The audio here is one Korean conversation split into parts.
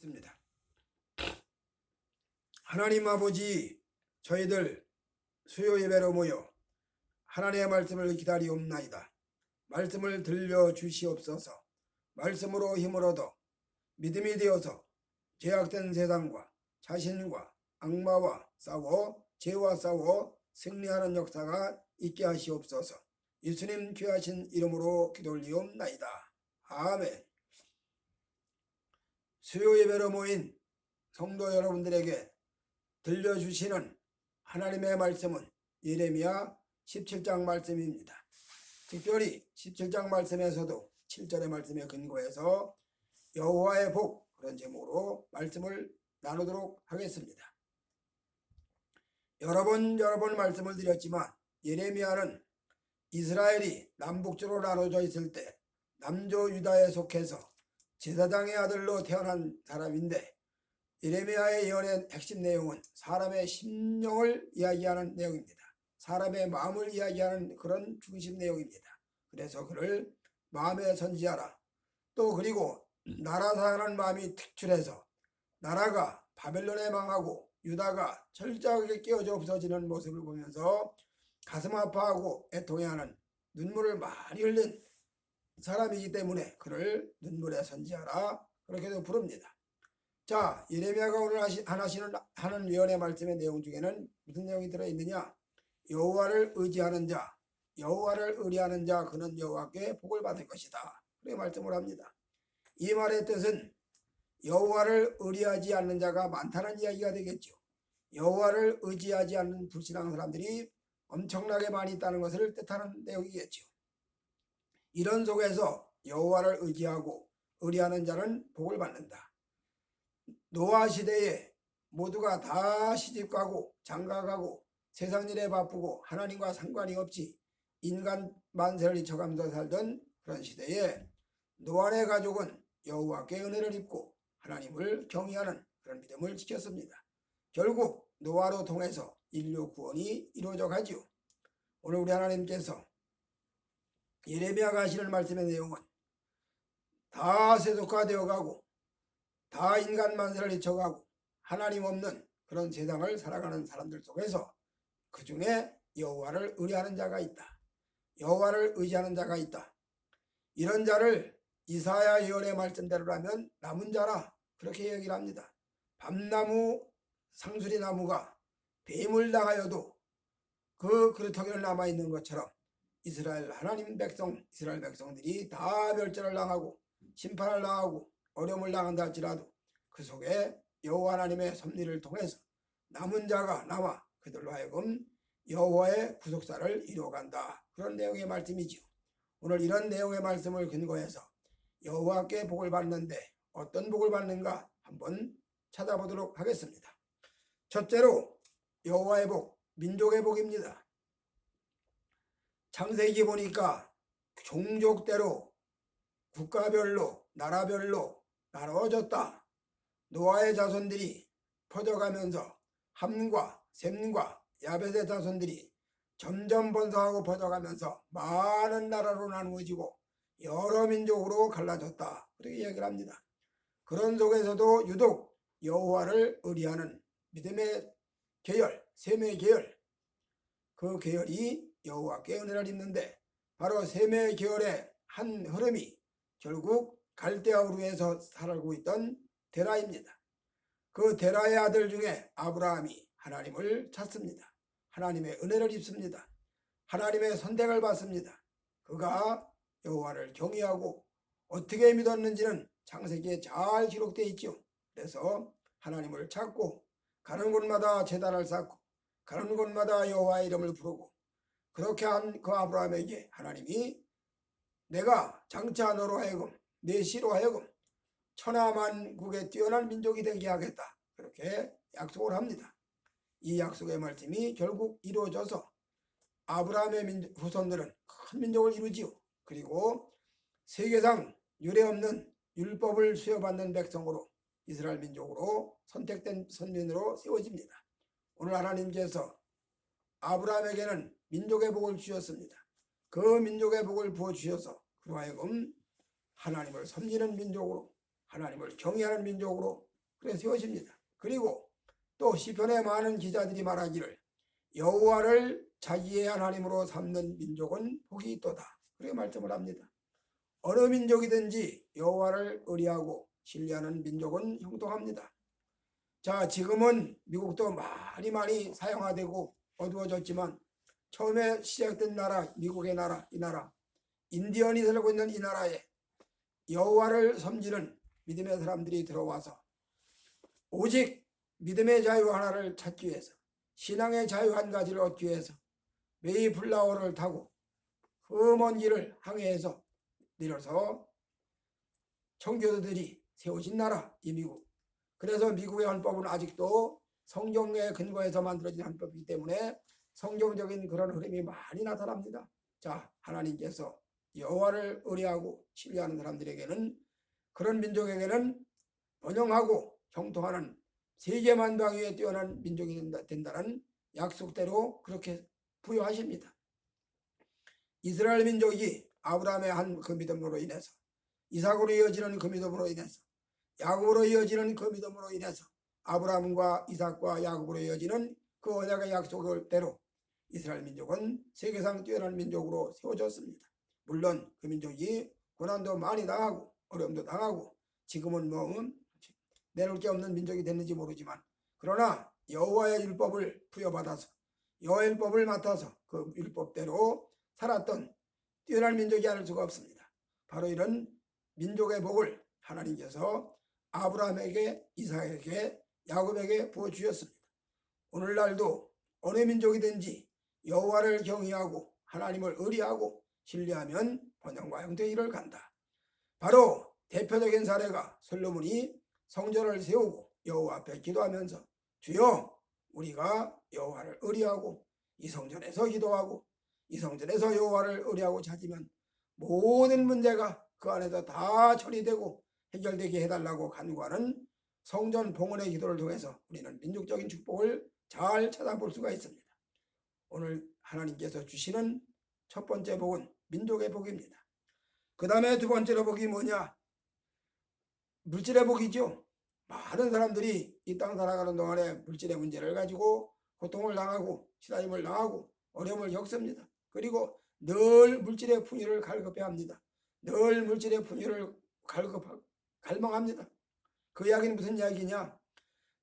있습니다. 하나님 아버지, 저희들 수요 예배로 모여 하나님의 말씀을 기다리옵나이다. 말씀을 들려주시옵소서. 말씀으로 힘을 얻어 믿음이 되어서 죄악된 세상과 자신과 악마와 싸워 죄와 싸워 승리하는 역사가 있게 하시옵소서. 예수님 귀하신 이름으로 기도 올리옵나이다. 아멘. 수요 예배로 모인 성도 여러분들에게 들려주시는 하나님의 말씀은 예레미야 17장 말씀입니다. 특별히 17장 말씀에서도 7절의 말씀에 근거해서 여호와의 복, 그런 제목으로 말씀을 나누도록 하겠습니다. 여러 번 말씀을 드렸지만 예레미야는 이스라엘이 남북조로 나눠져 있을 때 남조 유다에 속해서 제사장의 아들로 태어난 사람인데, 예레미야의 예언의 핵심 내용은 사람의 심령을 이야기하는 내용입니다. 사람의 마음을 이야기하는 그런 중심 내용입니다. 그래서 그를 마음의 선지자라, 또 그리고 나라 사랑하는 마음이 특출해서 나라가 바벨론에 망하고 유다가 철저하게 깨어져 없어지는 모습을 보면서 가슴 아파하고 애통해하는, 눈물을 많이 흘린 사람이기 때문에 그를 눈물의 선지자라 그렇게도 부릅니다. 자, 예레미야가 오늘 하는 예언의 말씀의 내용 중에는 무슨 내용이 들어있느냐? 여호와를 의지하는 자, 여호와를 의뢰하는 자, 그는 여호와께 복을 받을 것이다, 그렇게 말씀을 합니다. 이 말의 뜻은 여호와를 의뢰하지 않는 자가 많다는 이야기가 되겠죠. 여호와를 의지하지 않는 불신앙 사람들이 엄청나게 많이 있다는 것을 뜻하는 내용이겠죠. 이런 속에서 여호와를 의지하고 의뢰하는 자는 복을 받는다. 노아 시대에 모두가 다 시집가고 장가가고 세상 일에 바쁘고 하나님과 상관이 없이 인간 만세를 잊혀가면서 살던 그런 시대에 노아의 가족은 여호와께 은혜를 입고 하나님을 경외하는 그런 믿음을 지켰습니다. 결국 노아로 통해서 인류 구원이 이루어져 가지요. 오늘 우리 하나님께서 예레미야가 하시는 말씀의 내용은 다 세속화되어 가고 다 인간 만세를 잊혀가고 하나님 없는 그런 세상을 살아가는 사람들 속에서 그 중에 여호와를 의뢰하는 자가 있다, 여호와를 의지하는 자가 있다. 이런 자를 이사야 예언의 말씀대로라면 남은 자라 그렇게 얘기를 합니다. 밤나무 상수리 나무가 뱀을 당하여도 그 그루터기를 남아있는 것처럼 이스라엘 하나님 백성, 이스라엘 백성들이 다 멸절을 당하고 심판을 당하고 어려움을 당한다 할지라도 그 속에 여호와 하나님의 섭리를 통해서 남은 자가 남아 그들로 하여금 여호와의 구속사를 이루어간다, 그런 내용의 말씀이지요. 오늘 이런 내용의 말씀을 근거해서 여호와께 복을 받는데 어떤 복을 받는가 한번 찾아보도록 하겠습니다. 첫째로 여호와의 복, 민족의 복입니다. 창세기 보니까 종족대로 국가별로 나라별로 나눠졌다. 노아의 자손들이 퍼져가면서 함과 셈과 야벳의 자손들이 점점 번성하고 퍼져가면서 많은 나라로 나누어지고 여러 민족으로 갈라졌다, 그렇게 이야기를 합니다. 그런 속에서도 유독 여호와를 의뢰하는 믿음의 계열, 셈의 계열, 그 계열이 여호와께 은혜를 입는데, 바로 셈의 계열의 한 흐름이 결국 갈대아 우르에서 살고 있던 데라입니다. 그 데라의 아들 중에 아브라함이 하나님을 찾습니다. 하나님의 은혜를 입습니다. 하나님의 선택을 받습니다. 그가 여호와를 경외하고 어떻게 믿었는지는 창세기에 잘 기록되어 있죠. 그래서 하나님을 찾고 가는 곳마다 제단을 쌓고 가는 곳마다 여호와의 이름을 부르고, 그렇게 한 그 아브라함에게 하나님이 내가 장차 너로 하여금 내 씨로 하여금 천하만국에 뛰어난 민족이 되게 하겠다, 그렇게 약속을 합니다. 이 약속의 말씀이 결국 이루어져서 아브라함의 후손들은 큰 민족을 이루지요. 그리고 세계상 유례없는 율법을 수여받는 백성으로 이스라엘 민족으로 선택된 선민으로 세워집니다. 오늘 하나님께서 아브라함에게는 민족의 복을 주셨습니다. 그 민족의 복을 부어주셔서 그로 하여금 하나님을 섬기는 민족으로, 하나님을 경외하는 민족으로 그래서 세우십니다. 그리고 또 시편의 많은 기자들이 말하기를 여호와를 자기의 하나님으로 삼는 민족은 복이 있도다. 그렇게 말씀을 합니다. 어느 민족이든지 여호와를 의리하고 신뢰하는 민족은 형통합니다. 자, 지금은 미국도 많이 사용화되고 어두워졌지만 처음에 시작된 나라, 미국의 나라, 이 나라, 인디언이 살고 있는 이 나라에 여호와를 섬기는 믿음의 사람들이 들어와서 오직 믿음의 자유 하나를 찾기 위해서, 신앙의 자유 한 가지를 얻기 위해서 메이플라워를 타고 그 먼 길을 항해해서 내려서 청교도들이 세우신 나라, 이 미국. 그래서 미국의 헌법은 아직도 성경에 근거해서 만들어진 헌법이기 때문에 성경적인 그런 흐름이 많이 나타납니다. 자, 하나님께서 여호와를 의뢰하고 신뢰하는 사람들에게는, 그런 민족에게는 번영하고 형통하는 세계 만방위에 뛰어난 민족이 된다는 약속대로 그렇게 부여하십니다. 이스라엘 민족이 아브라함의 한 그 믿음으로 인해서, 이삭으로 이어지는 그 믿음으로 인해서, 야곱으로 이어지는 그 믿음으로 인해서 아브라함과 이삭과 야곱으로 이어지는 그 언약의 약속대로 이스라엘 민족은 세계상 뛰어난 민족으로 세워졌습니다. 물론 그 민족이 고난도 많이 당하고 어려움도 당하고 지금은 내놓을 게 없는 민족이 됐는지 모르지만, 그러나 여호와의 율법을 부여받아서 여호와의 율법을 맡아서 그 율법대로 살았던 뛰어난 민족이 아닐 수가 없습니다. 바로 이런 민족의 복을 하나님께서 아브라함에게, 이삭에게, 야곱에게 부어주셨습니다. 오늘날도 어느 민족이든지 여호와를 경외하고 하나님을 의리하고 신뢰하면 번영과 형통의 길을 간다. 바로 대표적인 사례가 솔로몬이 성전을 세우고 여호와 앞에 기도하면서 주여, 우리가 여호와를 의리하고 이 성전에서 기도하고 이 성전에서 여호와를 의리하고 찾으면 모든 문제가 그 안에서 다 처리되고 해결되게 해달라고 간구하는 성전 봉헌의 기도를 통해서 우리는 민족적인 축복을 잘 찾아볼 수가 있습니다. 오늘 하나님께서 주시는 첫 번째 복은 민족의 복입니다. 그 다음에 두 번째로 복이 뭐냐? 물질의 복이죠. 많은 사람들이 이 땅 살아가는 동안에 물질의 문제를 가지고 고통을 당하고 시달림을 당하고 어려움을 겪습니다. 그리고 늘 물질의 풍요를 갈급해합니다. 늘 물질의 풍요를 갈망합니다. 그 이야기는 무슨 이야기냐?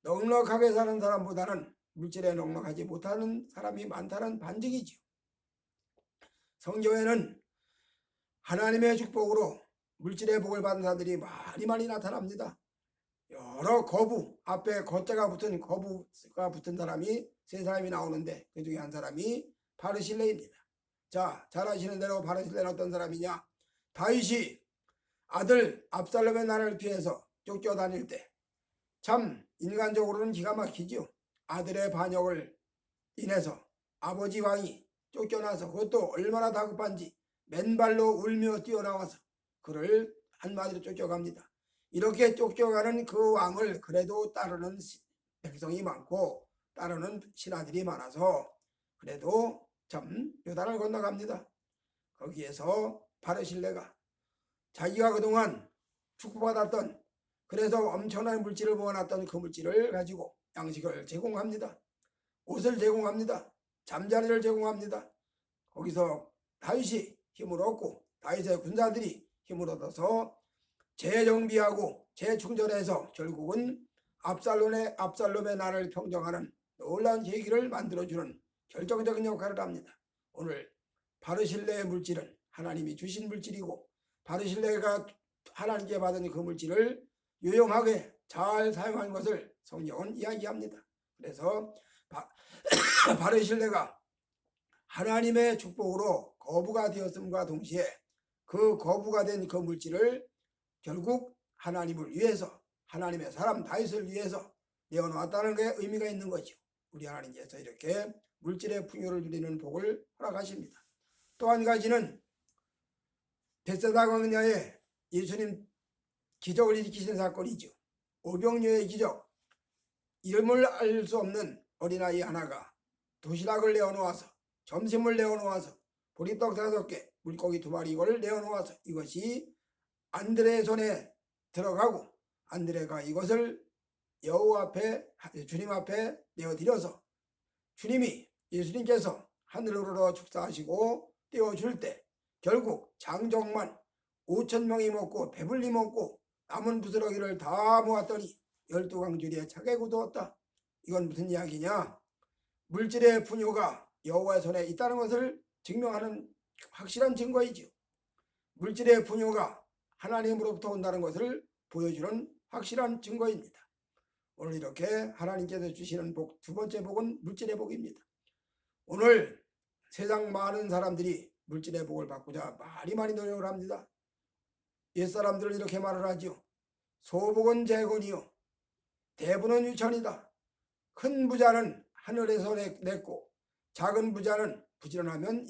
넉넉하게 사는 사람보다는 물질에 넉넉하지 못하는 사람이 많다는 반증이죠. 성경에는 하나님의 축복으로 물질의 복을 받은 사람들이 많이 나타납니다. 여러 거부, 앞에 거자가 붙은 거부가 붙은 사람이 세 사람이 나오는데 그 중에 한 사람이 바르실레입니다. 자, 잘 아시는 대로 바르실레는 어떤 사람이냐? 다윗이 아들 압살롬의 날을 피해서 쫓겨다닐 때 참 인간적으로는 기가 막히죠. 아들의 반역을 인해서 아버지 왕이 쫓겨나서, 그것도 얼마나 다급한지 맨발로 울며 뛰어나와서 그를 한마디로 쫓겨갑니다. 이렇게 쫓겨가는 그 왕을 그래도 따르는 백성이 많고 따르는 신하들이 많아서 그래도 참 요단을 건너갑니다. 거기에서 바르실레가 자기가 그동안 축복받았던, 그래서 엄청난 물질을 모아놨던 그 물질을 가지고 양식을 제공합니다. 옷을 제공합니다. 잠자리를 제공합니다. 거기서 다윗이 힘을 얻고 다윗의 군사들이 힘을 얻어서 재정비하고 재충전해서 결국은 압살롬의 날을 평정하는 놀라운 계기를 만들어주는 결정적인 역할을 합니다. 오늘 바르실레의 물질은 하나님이 주신 물질이고 바르실레가 하나님께 받은 그 물질을 유용하게 잘 사용한 것을 성경은 이야기합니다. 그래서 바르실레가 하나님의 축복으로 거부가 되었음과 동시에 그 거부가 된 그 물질을 결국 하나님을 위해서, 하나님의 사람 다윗을 위해서 내어놓았다는 게 의미가 있는 거죠. 우리 하나님께서 이렇게 물질의 풍요를 누리는 복을 허락하십니다. 또 한 가지는 벳세다 광야에 예수님 기적을 일으키신 사건이죠. 오병이어의 기적. 이름을 알 수 없는 어린아이 하나가 도시락을 내어놓아서, 점심을 내어놓아서, 보리떡 5개, 물고기 2마리 이걸 내어놓아서 이것이 안드레의 손에 들어가고 안드레가 이것을 여호와 앞에 주님 앞에 내어드려서 주님이 예수님께서 하늘을 우러러 축사하시고 떼어줄 때 결국 장정만 5,000명이 먹고 배불리 먹고 남은 부스러기를 다 모았더니 12광주리에 차게 굳었다. 이건 무슨 이야기냐? 물질의 분효가 여호와의 손에 있다는 것을 증명하는 확실한 증거이지요. 물질의 분효가 하나님으로부터 온다는 것을 보여주는 확실한 증거입니다. 오늘 이렇게 하나님께서 주시는 복, 두 번째 복은 물질의 복입니다. 오늘 세상 많은 사람들이 물질의 복을 받고자 많이 노력을 합니다. 옛사람들은 이렇게 말을 하죠. 소복은 재건이요 대부는 유천이다. 큰 부자는 하늘에서 냈고 작은 부자는 부지런하면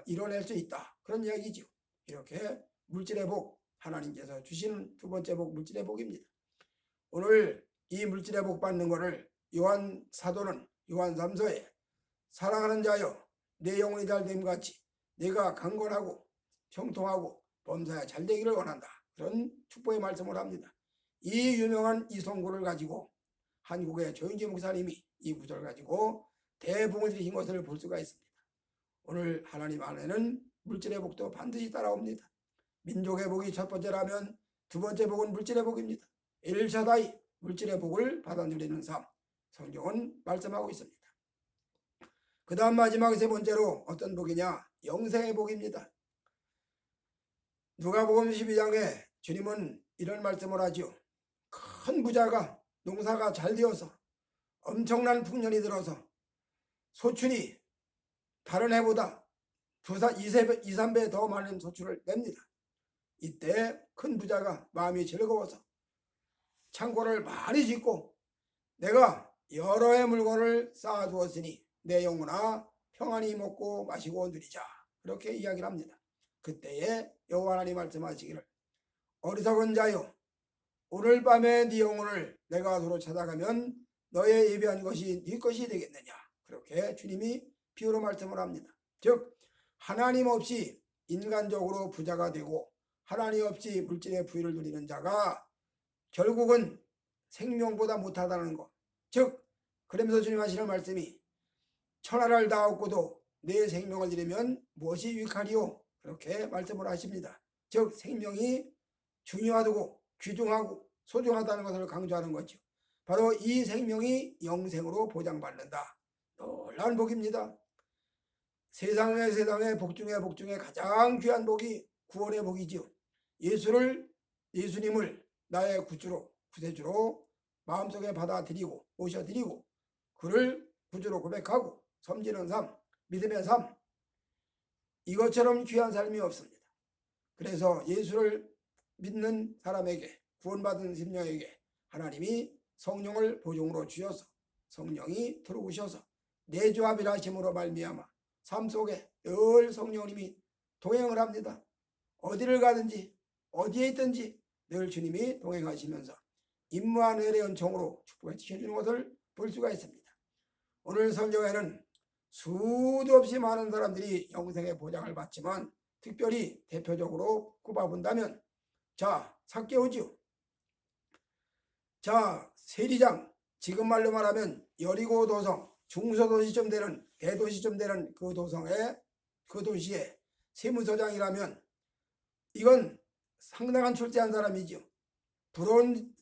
이뤄낼 수 있다. 그런 이야기죠. 이렇게 물질의 복, 하나님께서 주시는 두 번째 복, 물질의 복입니다. 오늘 이 물질의 복 받는 것을 요한 사도는 요한 3서에 사랑하는 자여 내 영혼이 잘됨 같이 내가 강건하고 형통하고 범사에 잘되기를 원한다. 그런 축복의 말씀을 합니다. 이 유명한 이 성구를 가지고 한국의 조영기 목사님이 이 구절을 가지고 대복을 일으킨 것을 볼 수가 있습니다. 오늘 하나님 안에는 물질의 복도 반드시 따라옵니다. 민족의 복이 첫 번째라면 두 번째 복은 물질의 복입니다. 일샤다이 물질의 복을 받아 누리는 삶, 성경은 말씀하고 있습니다. 그 다음 마지막 세 번째로 어떤 복이냐? 영생의 복입니다. 누가복음 12장에 주님은 이런 말씀을 하죠. 큰 부자가 농사가 잘 되어서 엄청난 풍년이 들어서 소출이 다른 해보다 2~3배 더 많은 소출을 냅니다. 이때 큰 부자가 마음이 즐거워서 창고를 많이 짓고 내가 여러 해 물건을 쌓아두었으니 내 영혼아 평안히 먹고 마시고 누리자. 그렇게 이야기를 합니다. 그때에 여호와 하나님 말씀하시기를 어리석은 자여 오늘 밤에 네 영혼을 내가 도로 찾아가면 너의 예비한 것이 네 것이 되겠느냐. 그렇게 주님이 비유로 말씀을 합니다. 즉 하나님 없이 인간적으로 부자가 되고 하나님 없이 물질의 부유를 누리는 자가 결국은 생명보다 못하다는 것. 즉 그러면서 주님 하시는 말씀이 천하를 다 얻고도 내 생명을 잃으면 무엇이 유익하리요. 그렇게 말씀을 하십니다. 즉 생명이 중요하고 귀중하고 소중하다는 것을 강조하는 거죠. 바로 이 생명이 영생으로 보장받는다. 놀라운 복입니다. 세상에 복 중에 가장 귀한 복이 구원의 복이지요. 예수님을 나의 구세주로 마음속에 받아들이고 모셔드리고 그를 구주로 고백하고 섬기는 삶, 믿음의 삶, 이것처럼 귀한 삶이 없습니다. 그래서 예수를 믿는 사람에게, 구원받은 심령에게 하나님이 성령을 보증으로 주셔서 성령이 들어오셔서 내주합이라 하심으로 말미암아 삶 속에 늘 성령님이 동행을 합니다. 어디를 가든지 어디에 있든지 늘 주님이 동행하시면서 임무한 은혜의 은총으로 축복해 주시는 것을 볼 수가 있습니다. 오늘 성경에는 수도 없이 많은 사람들이 영생의 보장을 받지만 특별히 대표적으로 꼽아본다면 삭개오지요. 세리장, 지금 말로 말하면 여리고 도성, 중소도시쯤 되는 대도시쯤 되는 그 도시의 세무서장이라면 이건 상당한 출세한 사람이죠. 부러운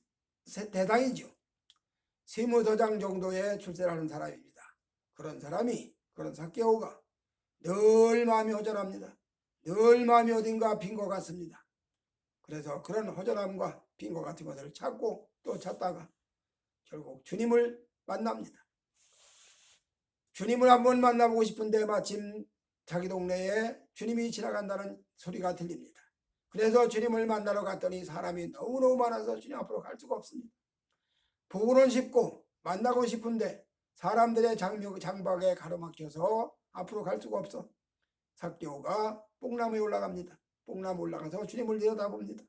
대상이죠. 세무서장 정도의 출세를 하는 사람입니다. 그런 사람이, 그런 삭개오가 늘 마음이 허전합니다. 늘 마음이 어딘가 빈 것 같습니다. 그래서 그런 허전함과 빈 것 같은 것을 찾고 또 찾다가 결국 주님을 만납니다. 주님을 한번 만나보고 싶은데 마침 자기 동네에 주님이 지나간다는 소리가 들립니다. 그래서 주님을 만나러 갔더니 사람이 너무너무 많아서 주님 앞으로 갈 수가 없습니다. 보고는 싶고 만나고 싶은데 사람들의 장박에 가로막혀서 앞으로 갈 수가 없어 삭개오가 뽕나무에 올라갑니다. 뽕나무 올라가서 주님을 내려다봅니다.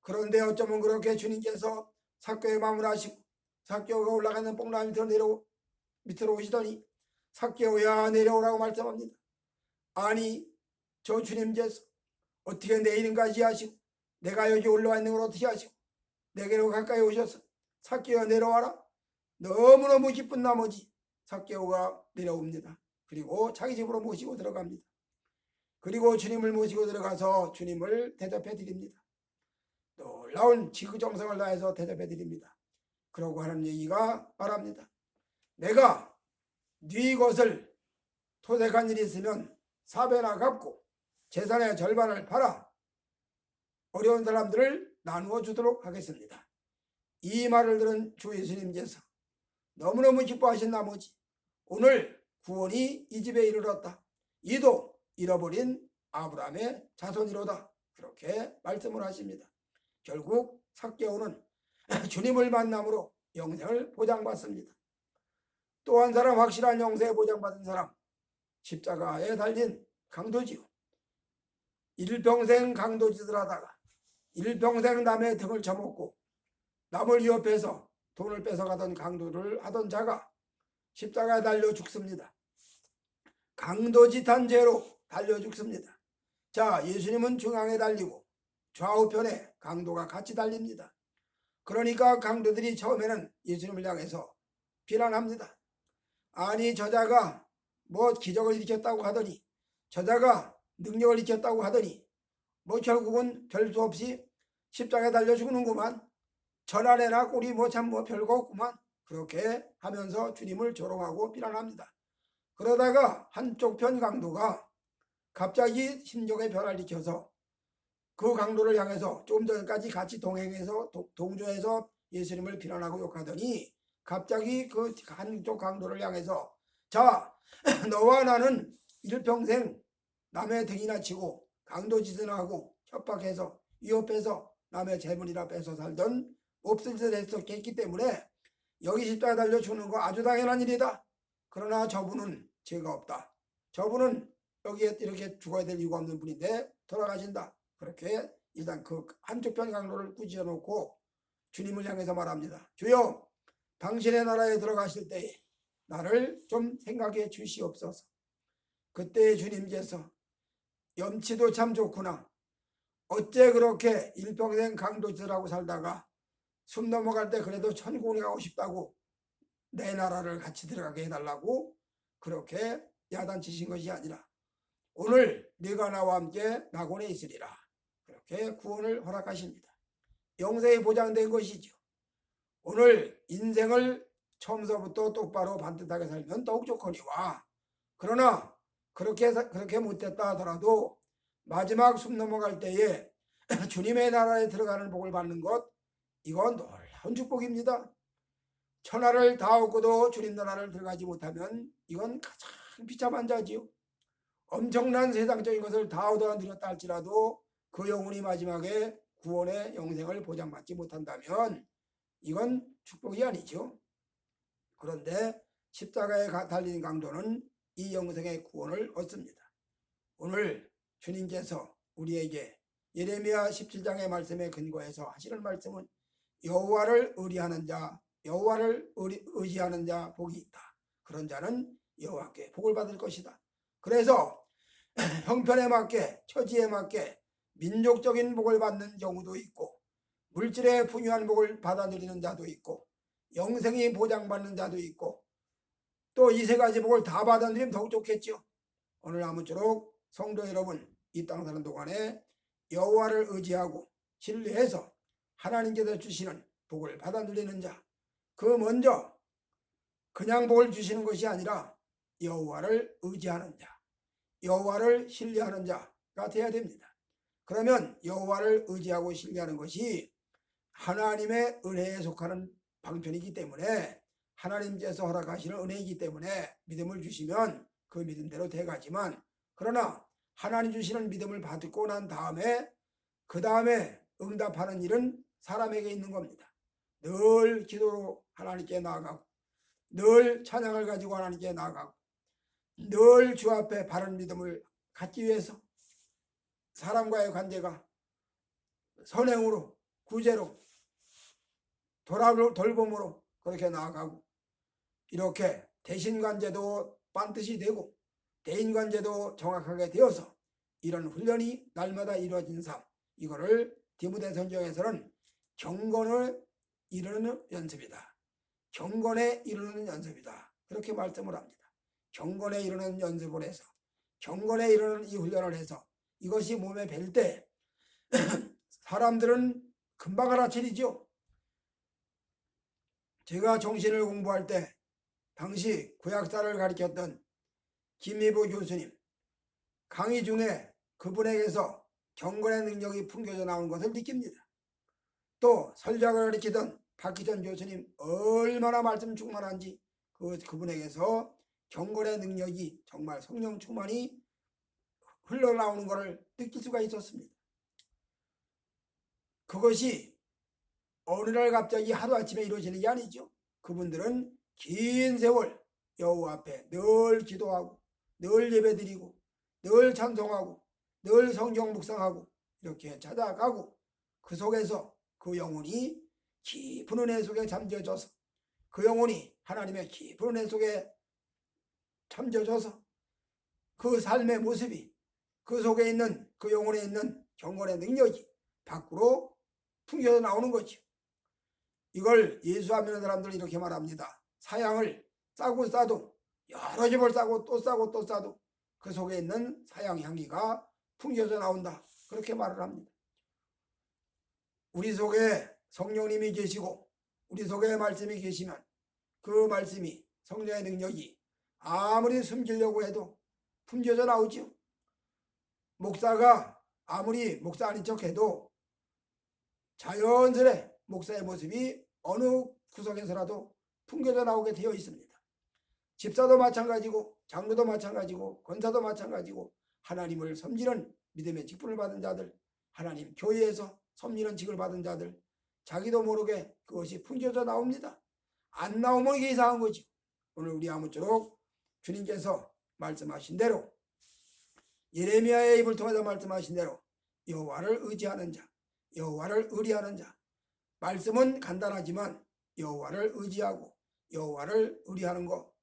그런데 어쩌면 그렇게 주님께서 삭개오의 마음을 아시고 삭개오가 올라가는 뽕나무 밑으로 오시더니 삭개오야 내려오라고 말씀합니다. 아니 저 주님께서 어떻게 내 이름까지 하시고 내가 여기 올라와 있는 걸 어떻게 하시고 내게로 가까이 오셔서 삭개오 내려와라. 너무너무 기쁜 나머지 삭개오가 내려옵니다. 그리고 자기 집으로 모시고 들어갑니다. 그리고 주님을 모시고 들어가서 주님을 대접해 드립니다. 놀라운 지구정성을 다해서 대접해 드립니다. 그러고 하는 얘기가 말합니다. 내가 네 것을 토색한 일이 있으면 4배나 갚고 재산의 절반을 팔아 어려운 사람들을 나누어 주도록 하겠습니다. 이 말을 들은 주 예수님께서 너무너무 기뻐하신 나머지 오늘 구원이 이 집에 이르렀다. 이도 잃어버린 아브라함의 자손이로다. 그렇게 말씀을 하십니다. 결국 삭개오는 주님을 만남으로 영생을 보장받습니다. 또 한 사람 확실한 영생에 보장받은 사람, 십자가에 달린 강도지요. 일평생 강도짓을 하다가 일평생 남의 등을 쳐먹고 남을 위협해서 돈을 뺏어가던 강도를 하던 자가 십자가에 달려 죽습니다. 강도짓한 죄로 달려 죽습니다. 자, 예수님은 중앙에 달리고 좌우편에 강도가 같이 달립니다. 그러니까 강도들이 처음에는 예수님을 향해서 비난합니다. 아니, 저자가 뭐 기적을 일으켰다고 하더니, 저자가 능력을 일으켰다고 하더니 뭐 결국은 별 수 없이 십자가에 달려 죽는구만. 전안에나 꼴이 뭐 참 뭐 별거 없구만. 그렇게 하면서 주님을 조롱하고 비난합니다. 그러다가 한쪽 편 강도가 갑자기 심정의 변화를 일으켜서 그 강도를 향해서 조금 전까지 같이 동행해서 동조해서 예수님을 비난하고 욕하더니 갑자기 그 한쪽 강도를 향해서 자, 너와 나는 일평생 남의 등이나 치고 강도짓을 하고 협박해서 위협해서 남의 재물이나 뺏어 살던 없을 짓을 했기 때문에 여기 십자가에 달려 죽는 거 아주 당연한 일이다. 그러나 저분은 죄가 없다. 저분은 여기에 이렇게 죽어야 될 이유가 없는 분인데 돌아가신다. 그렇게 일단 그 한쪽 편 강도를 꾸짖어 놓고 주님을 향해서 말합니다. 주여, 당신의 나라에 들어가실 때에 나를 좀 생각해 주시옵소서. 그때 주님께서 염치도 참 좋구나. 어째 그렇게 일평생 강도짓을 하고 살다가 숨 넘어갈 때 그래도 천국에 가고 싶다고 내 나라를 같이 들어가게 해달라고 그렇게 야단치신 것이 아니라 오늘 네가 나와 함께 낙원에 있으리라. 그렇게 구원을 허락하십니다. 영생이 보장된 것이죠. 오늘 인생을 처음서부터 똑바로 반듯하게 살면 더욱 좋거니와 그러나 그렇게 못했다 하더라도 마지막 숨 넘어갈 때에 주님의 나라에 들어가는 복을 받는 것, 이건 놀라운 축복입니다. 천하를 다 얻고도 주님 나라를 들어가지 못하면 이건 가장 비참한 자지요. 엄청난 세상적인 것을 다 얻어 누렸다 할지라도 그 영혼이 마지막에 구원의 영생을 보장받지 못한다면 이건 축복이 아니죠. 그런데 십자가에 달린 강도는 이 영생의 구원을 얻습니다. 오늘 주님께서 우리에게 예레미야 17장의 말씀에 근거해서 하시는 말씀은 여호와를 의리하는 자, 여호와를 의지하는 자 복이 있다. 그런 자는 여호와께 복을 받을 것이다. 그래서 형편에 맞게 처지에 맞게 민족적인 복을 받는 경우도 있고 물질에 풍요한 복을 받아들이는 자도 있고 영생이 보장받는 자도 있고 또 이 세 가지 복을 다 받아들이면 더욱 좋겠죠. 오늘 아무쪼록 성도 여러분, 이 땅 사는 동안에 여호와를 의지하고 신뢰해서 하나님께서 주시는 복을 받아들이는 자, 그 먼저 그냥 복을 주시는 것이 아니라 여호와를 의지하는 자, 여호와를 신뢰하는 자가 되어야 됩니다. 그러면 여호와를 의지하고 신뢰하는 것이 하나님의 은혜에 속하는 방편이기 때문에 하나님께서 허락하시는 은혜이기 때문에 믿음을 주시면 그 믿음대로 돼가지만 그러나 하나님 주시는 믿음을 받고 난 다음에 그 다음에 응답하는 일은 사람에게 있는 겁니다. 늘 기도로 하나님께 나아가고 늘 찬양을 가지고 하나님께 나아가고 늘 주 앞에 바른 믿음을 갖기 위해서 사람과의 관계가 선행으로 구제로 돌봄으로 그렇게 나아가고 이렇게 대신관계도 반드시 되고 대인관계도 정확하게 되어서 이런 훈련이 날마다 이루어진 삶, 이거를 디모데 선정에서는 경건의 이르는 연습이다. 경건에 이르는 연습이다. 그렇게 말씀을 합니다. 경건에 이르는 연습을 해서 경건에 이르는 이 훈련을 해서 이것이 몸에 뵐 때 사람들은 금방 알아채리죠. 제가 정신을 공부할 때 당시 구약사를 가르쳤던 김희보 교수님 강의 중에 그분에게서 경건의 능력이 풍겨져 나온 것을 느낍니다. 또 설작을 가르치던 박희전 교수님 얼마나 말씀 충만한지 그분에게서 경건의 능력이 정말 성령 충만이 흘러나오는 것을 느낄 수가 있었습니다. 그것이 어느 날 갑자기 하루아침에 이루어지는 게 아니죠. 그분들은 긴 세월 여호와 앞에 늘 기도하고 늘 예배드리고 늘 찬송하고 늘 성경 묵상하고 이렇게 찾아가고 그 속에서 그 영혼이 깊은 은혜 속에 잠겨져서 그 영혼이 하나님의 깊은 은혜 속에 잠겨져서 그 삶의 모습이 그 속에 있는 그 영혼에 있는 경건의 능력이 밖으로 풍겨져 나오는 거죠. 이걸 예수 안 믿는 사람들은 이렇게 말합니다. 사양을 싸고 싸도 여러 집을 싸고 또 싸고 또 싸도 그 속에 있는 사양 향기가 풍겨져 나온다. 그렇게 말을 합니다. 우리 속에 성령님이 계시고 우리 속에 말씀이 계시면 그 말씀이 성령의 능력이 아무리 숨기려고 해도 풍겨져 나오죠. 목사가 아무리 목사 아닌 척해도 자연스레 목사의 모습이 어느 구석에서라도 풍겨져 나오게 되어 있습니다. 집사도 마찬가지고 장로도 마찬가지고 권사도 마찬가지고 하나님을 섬기는 믿음의 직분을 받은 자들, 하나님 교회에서 섬기는 직을 받은 자들, 자기도 모르게 그것이 풍겨져 나옵니다. 안 나오면 이게 이상한 거지. 오늘 우리 아무쪼록 주님께서 말씀하신 대로 예레미야의 입을 통해서 말씀하신 대로 여호와를 의지하는 자, 여호와를 의리하는 자, 말씀은 간단하지만 여호와를 의지하고 여호와를 의리하는 거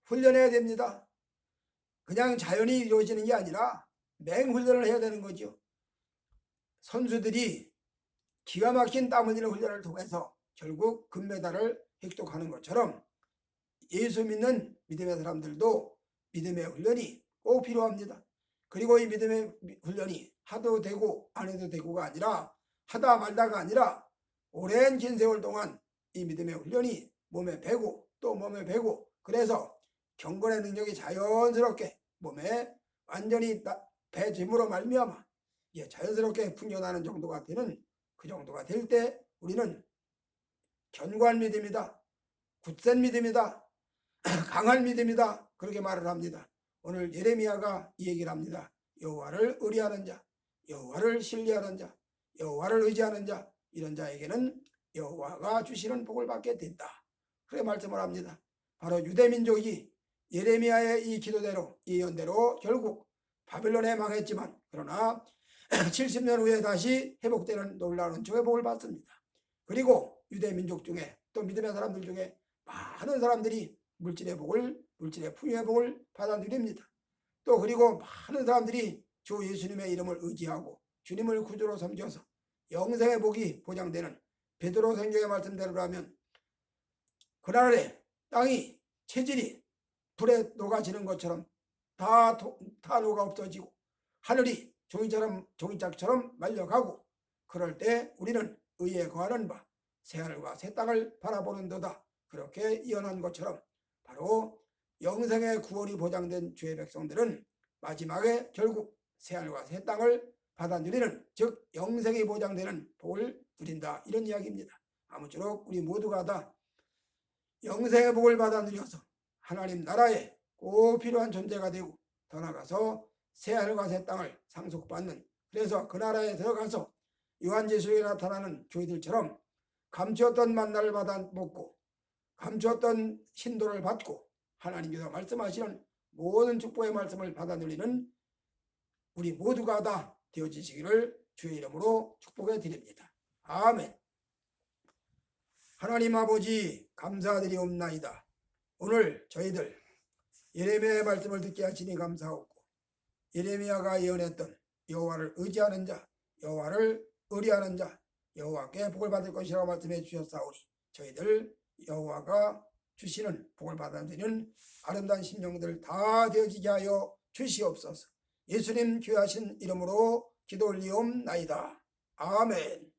훈련해야 됩니다. 그냥 자연히 이루어지는 게 아니라 맹훈련을 해야 되는 거죠. 선수들이 기가 막힌 땀 흘리는 훈련을 통해서 결국 금메달을 획득하는 것처럼 예수 믿는 믿음의 사람들도 믿음의 훈련이 꼭 필요합니다. 그리고 이 믿음의 훈련이 하도 되고 안 해도 되고가 아니라 하다 말다가 아니라 오랜 긴 세월 동안 이 믿음의 훈련이 몸에 배고 또 몸에 배고 그래서 경건의 능력이 자연스럽게 몸에 완전히 배짐으로 말미암아 자연스럽게 풍겨나는 정도가 되는 그 정도가 될 때 우리는 견고한 믿음이다. 굳센 믿음이다. 강한 믿음이다. 그렇게 말을 합니다. 오늘 예레미야가 이 얘기를 합니다. 여호와를 의리하는 자, 여호와를 신뢰하는 자, 여호와를 의지하는 자 이런 자에게는 여호와가 주시는 복을 받게 된다. 그렇게 말씀을 합니다. 바로 유대민족이 예레미야의 이 기도대로 이 예언대로 결국 바벨론에 망했지만 그러나 70년 후에 다시 회복되는 놀라운 은총의 복을 받습니다. 그리고 유대민족 중에 또 믿음의 사람들 중에 많은 사람들이 물질의 복을 물질의 풍요의 복을 받아 누립니다. 또 그리고 많은 사람들이 주 예수님의 이름을 의지하고 주님을 구주로 섬겨서 영생의 복이 보장되는 베드로 성경의 말씀대로라면 그날에 땅이 체질이 불에 녹아지는 것처럼 다 녹아 없어지고 하늘이 종이짝처럼 말려가고 그럴 때 우리는 의에 거하는 바 새하늘과 새 땅을 바라보는도다. 그렇게 예언한 것처럼 바로 영생의 구원이 보장된 주의 백성들은 마지막에 결국 새하늘과 새 땅을 받아 누리는 즉 영생이 보장되는 복을 누린다. 이런 이야기입니다. 아무쪼록 우리 모두가 다 영생의 복을 받아 누려서 하나님 나라에 꼭 필요한 존재가 되고 더 나아가서 새하늘과 새 땅을 상속받는 그래서 그 나라에 들어가서 요한예수에 나타나는 교회들처럼 감추었던 만나를 받아 먹고 감추었던 신도를 받고 하나님께서 말씀하시는 모든 축복의 말씀을 받아 누리는 우리 모두가 다 되어지시기를 주의 이름으로 축복해 드립니다. 아멘. 하나님 아버지 감사드리옵나이다. 오늘 저희들 예레미야의 말씀을 듣게 하시니 감사하고 예레미야가 예언했던 여호와를 의지하는 자, 여호와를 의리하는 자, 여호와께 복을 받을 것이라고 말씀해 주셨사오니 저희들 여호와가 주시는 복을 받아들이는 아름다운 심령들 다 되어지게 하여 주시옵소서. 예수님 귀하신 이름으로 기도 올리옵나이다. 아멘.